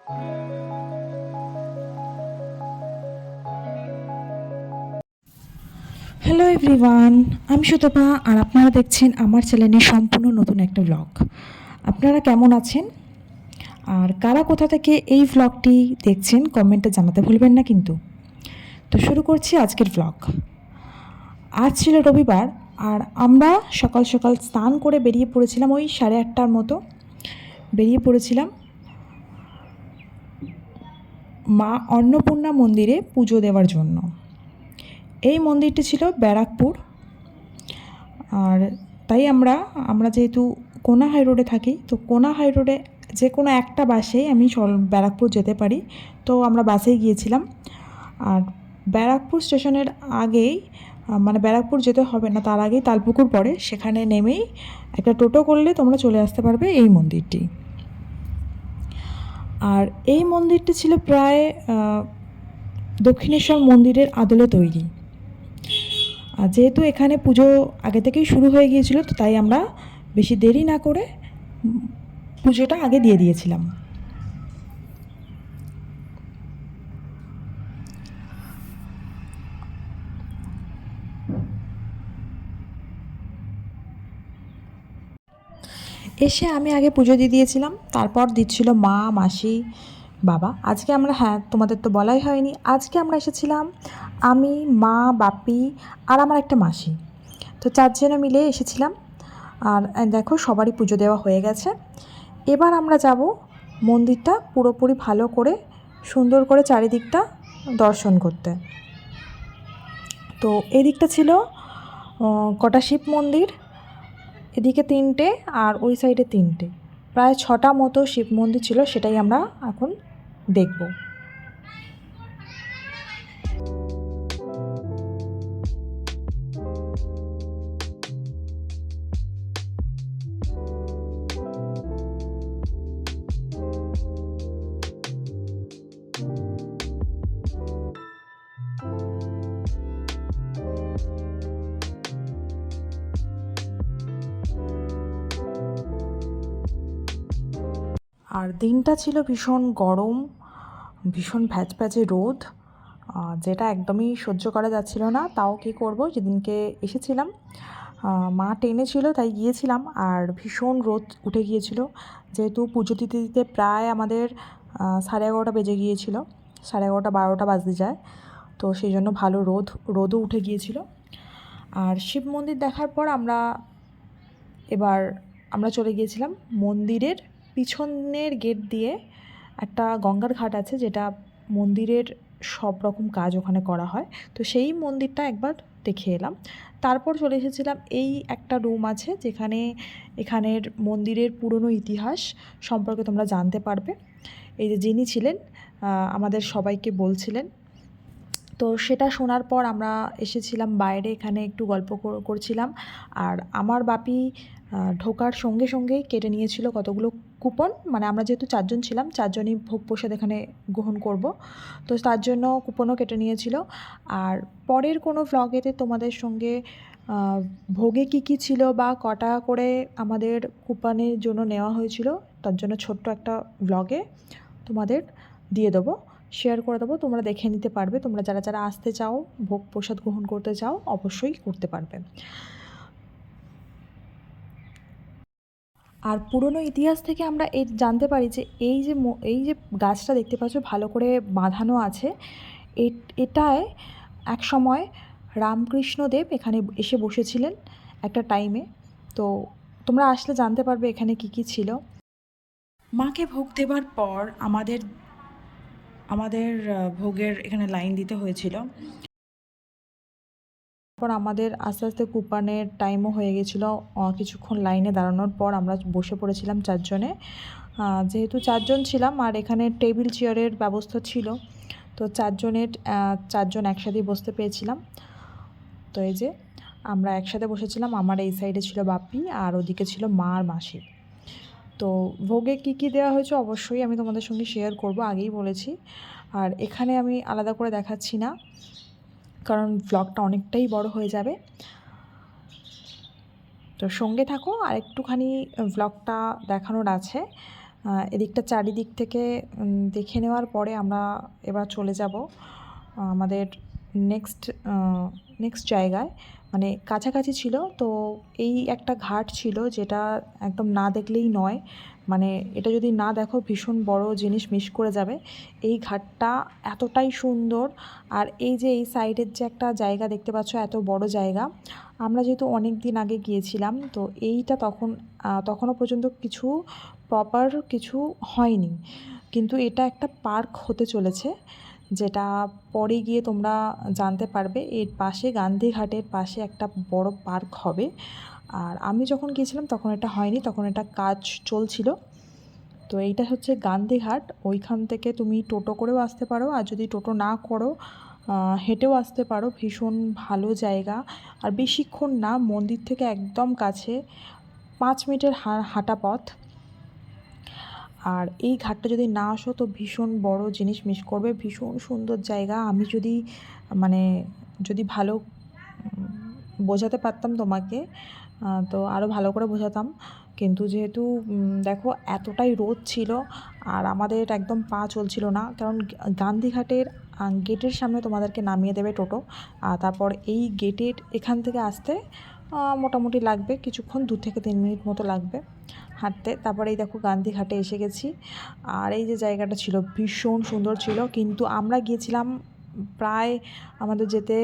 Hello everyone, আমি সুতপা আর আপনারা দেখছেন আমার চ্যানেলে সম্পূর্ণ নতুন একটা ব্লগ। আপনারা কেমন আছেন আর কারা কোথা থেকে এই ব্লগটি দেখছেন কমেন্টে জানাতে ভুলবেন না কিন্তু। তো শুরু করছি আজকের ব্লগ। আজ ছিল রবিবার আর আমরা সকাল সকাল স্নান করে বেরিয়ে পড়েছিলাম, ওই 8:30টার মতো বেরিয়ে পড়েছিলাম মা অন্নপূর্ণা মন্দিরে পুজো দেওয়ার জন্য। এই মন্দিরটি ছিল ব্যারাকপুর, আর তাই আমরা যেহেতু কোনা হাই রোডে থাকি, তো কোনা হাই রোডে যে কোনো একটা বাসেই আমি ব্যারাকপুর যেতে পারি, তো আমরা বাসেই গিয়েছিলাম। আর ব্যারাকপুর স্টেশনের আগেই, মানে ব্যারাকপুর যেতে হবে না, তার আগেই তালপুকুর পড়ে, সেখানে নেমেই একটা টোটো করলে তোমরা চলে আসতে পারবে এই মন্দিরটি। আর এই মন্দিরটি ছিল প্রায় দক্ষিণেশ্বর মন্দিরের আদলে তৈরি। আর যেহেতু এখানে পুজো আগে থেকেই শুরু হয়ে গিয়েছিল, তো তাই আমরা বেশি দেরি না করে পুজোটা আগে দিয়ে দিয়েছিলাম। এসে আমি আগে পুজো দিয়ে দিয়েছিলাম, তারপর দিচ্ছিল মা, মাসি, বাবা। আজকে আমরা, হ্যাঁ তোমাদের তো বলাই হয়নি, আজকে আমরা এসেছিলাম আমি, মা, বাপি আর আমার একটা মাসি, তো 4 জনে মিলে এসেছিলাম। আর দেখো সবারই পুজো দেওয়া হয়ে গেছে। এবার আমরা যাব মন্দিরটা পুরোপুরি ভালো করে সুন্দর করে চারিদিকটা দর্শন করতে। তো এই দিকটা ছিল কটা শিব মন্দির, এদিকে 3টে আর ওই সাইডে 3টে, প্রায় 6টা মতো শিব মন্দির ছিল, সেটাই আমরা এখন দেখব। আর দিনটা ছিল ভীষণ গরম, ভীষণ ভ্যাচভ্যাচে রোদ, যেটা একদমই সহ্য করা যাচ্ছিল না। তাও কী করব, যেদিনকে এসেছিলাম মা টেনেছিল তাই গিয়েছিলাম, আর ভীষণ রোদ উঠে গিয়েছিল। যেহেতু পুজো দিতে দিতে প্রায় আমাদের 11:30 বেজে গিয়েছিল, 11:30 12টা বাজতে যায়, তো সেই জন্য ভালো রোদও উঠে গিয়েছিল। আর শিব মন্দির দেখার পর এবার আমরা চলে গিয়েছিলাম মন্দিরের পিছনের গেট দিয়ে। একটা গঙ্গার ঘাট আছে, যেটা মন্দিরের সব রকম কাজ ওখানে করা হয়, তো সেই মন্দিরটা একবার দেখে এলাম। তারপর চলে এসেছিলাম, এই একটা রুম আছে যেখানে এখানের মন্দিরের পুরনো ইতিহাস সম্পর্কে তোমরা জানতে পারবে। এই যে যিনি ছিলেন আমাদের সবাইকে বলছিলেন, তো সেটা শোনার পর আমরা এসেছিলাম বাইরে, এখানে একটু গল্প করছিলাম। আর আমার বাপি ঢোকার সঙ্গে সঙ্গেই কেটে নিয়েছিল কতগুলো কুপন, মানে আমরা যেহেতু 4 জন ছিলাম, 4 জনই ভোগ প্রসাদ এখানে গ্রহণ করব, তো তার জন্য কুপনও কেটে নিয়েছিল। আর পরের কোনো ভ্লগেতে তোমাদের সঙ্গে ভোগে কী কী ছিল বা কটা করে আমাদের কুপনের জন্য নেওয়া হয়েছিল, তার জন্য ছোট্ট একটা ভ্লগে তোমাদের দিয়ে দেবো, শেয়ার করে দেবো, তোমরা দেখে নিতে পারবে। তোমরা যারা যারা আসতে চাও, ভোগ প্রসাদ গ্রহণ করতে চাও, অবশ্যই করতে পারবে। আর পুরনো ইতিহাস থেকে আমরা এই জানতে পারি যে এই যে গাছটা দেখতে পাচ্ছ ভালো করে বাঁধানো আছে, এটায় এক সময় রামকৃষ্ণদেব এখানে এসে বসেছিলেন একটা টাইমে। তো তোমরা আসলে জানতে পারবে এখানে কি কি ছিল। মাকে ভোগ দেবার পর আমাদের আমাদের ভোগের এখানে লাইন দিতে হয়েছিল। তারপর আমাদের আস্তে আস্তে কুপানের টাইমও হয়ে গেছিলো, কিছুক্ষণ লাইনে দাঁড়ানোর পর আমরা বসে পড়েছিলাম 4 জনে। যেহেতু 4 জন ছিলাম আর এখানে টেবিল চেয়ারের ব্যবস্থা ছিল, তো 4 জন একসাথেই বসতে পেরেছিলাম। তো এই যে আমরা একসাথে বসেছিলাম, আমার এই সাইডে ছিল বাপি আর ওদিকে ছিল মা আর মাসি। তো ভোগে কী কী দেওয়া হয়েছে অবশ্যই আমি তোমাদের সঙ্গে শেয়ার করব, আগেই বলেছি। আর এখানে আমি আলাদা করে দেখাচ্ছি না, কারণ ব্লগটা অনেকটাই বড় হয়ে যাবে। তো সঙ্গে থাকো, আর একটুখানি ব্লগটা দেখানোর আছে। এদিকটা চারিদিক থেকে দেখে নেওয়ার পরে আমরা এবার চলে যাব আমাদের নেক্সট নেক্সট জায়গায়। মানে কাছাকাছি ছিল তো, এই একটা ঘাট ছিল যেটা একদম না দেখলেই নয়। মানে এটা যদি না দেখো ভীষণ বড় জিনিস মিস করে যাবে। এই ঘাটটা এতটাই সুন্দর। আর এই যে এই সাইডের যে একটা জায়গা দেখতে পাচ্ছ, এত বড় জায়গা, আমরা যেহেতু অনেক দিন আগে গিয়েছিলাম তো এইটা তখনও পর্যন্ত কিছু প্রপার কিছু হয়নি, কিন্তু এটা একটা পার্ক হতে চলেছে, যেটা পরে গিয়ে তোমরা জানতে পারবে। এর পাশে গান্ধীঘাটের পাশে একটা বড় পার্ক হবে। আর আমি যখন গিয়েছিলাম তখন এটা হয়নি, তখন এটা কাজ চলছিল। তো এইটা হচ্ছে গান্ধীঘাট। ওইখান থেকে তুমি টোটো করেও আসতে পারো, আর যদি টোটো না করো হেঁটেও আসতে পারো। ভীষণ ভালো জায়গা, আর বেশিক্ষণ না, মন্দির থেকে একদম কাছে, 5 মিনিটের হাঁটা পথ। আর এই ঘাটটা যদি না আসো তো ভীষণ বড় জিনিস মিস করবে। ভীষণ সুন্দর জায়গা। আমি মানে যদি ভালো বোঝাতে পারতাম তোমাকে তো আরও ভালো করে বোঝাতাম, কিন্তু যেহেতু দেখো এতটাই রোদ ছিল আর আমাদের একদম পা চলছিল না, কারণ গান্ধীঘাটের গেটের সামনে তোমাদেরকে নামিয়ে দেবে টোটো। আর তারপর এই গেটের এখান থেকে আসতে মোটামুটি লাগবে কিছুক্ষণ, 2 থেকে 3 মিনিট মতো লাগবে হাঁটতে। তারপরে এই দেখো গান্ধীঘাটে এসে গেছি। আর এই যে জায়গাটা ছিল ভীষণ সুন্দর ছিল, কিন্তু আমরা গিয়েছিলাম প্রায় আমাদের যেতে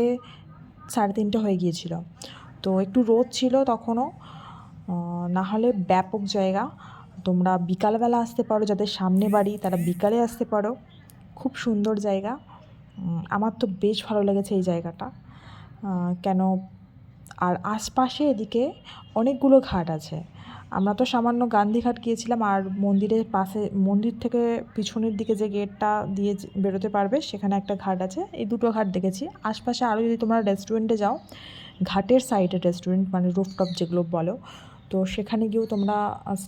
3:30 হয়ে গিয়েছিল, তো একটু রোদ ছিল তখনও। না হলে ব্যাপক জায়গা। তোমরা বিকালবেলা আসতে পারো, যাদের সামনে বাড়ি তারা বিকালে আসতে পারো। খুব সুন্দর জায়গা। আমার তো বেশ ভালো লেগেছে এই জায়গাটা। কেন, আর আশপাশে এদিকে অনেকগুলো ঘাট আছে। আমরা তো সামান্য গান্ধীঘাট গিয়েছিলাম, আর মন্দিরের পাশে, মন্দির থেকে পিছনের দিকে যে গেটটা দিয়ে বেরোতে পারবে সেখানে একটা ঘাট আছে। এই দুটো ঘাট দেখেছি। আশপাশে আরও যদি তোমরা রেস্টুরেন্টে যাও, ঘাটের সাইডে রেস্টুরেন্ট মানে রুফটপ যেগুলো বলো, তো সেখানে গিয়েও তোমরা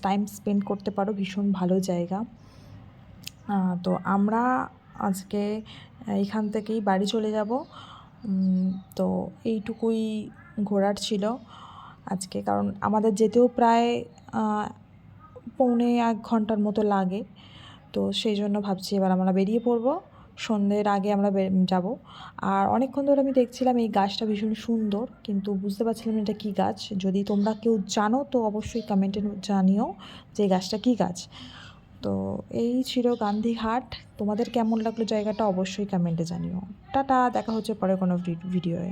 টাইম স্পেন্ড করতে পারো। ভীষণ ভালো জায়গা। তো আমরা আজকে এইখান থেকেই বাড়ি চলে যাব। তো এইটুকুই ঘোরার ছিল আজকে, কারণ আমাদের যেতেও প্রায় 1.25 ঘন্টার মতো লাগে। তো সেই জন্য ভাবছি এবার আমরা বেরিয়ে পড়বো, সন্ধ্যের আগে আমরা যাব। আর অনেকক্ষণ ধরে আমি দেখছিলাম এই গাছটা ভীষণ সুন্দর, কিন্তু বুঝতে পারছিলাম না এটা কী গাছ। যদি তোমরা কেউ জানো তো অবশ্যই কমেন্টে জানিও যে এই গাছটা কী গাছ। তো এই ছিল গান্ধীঘাট। তোমাদের কেমন লাগলো জায়গাটা অবশ্যই কমেন্টে জানিও। টাটা, দেখা হচ্ছে পরে কোনো ভিডিওয়ে।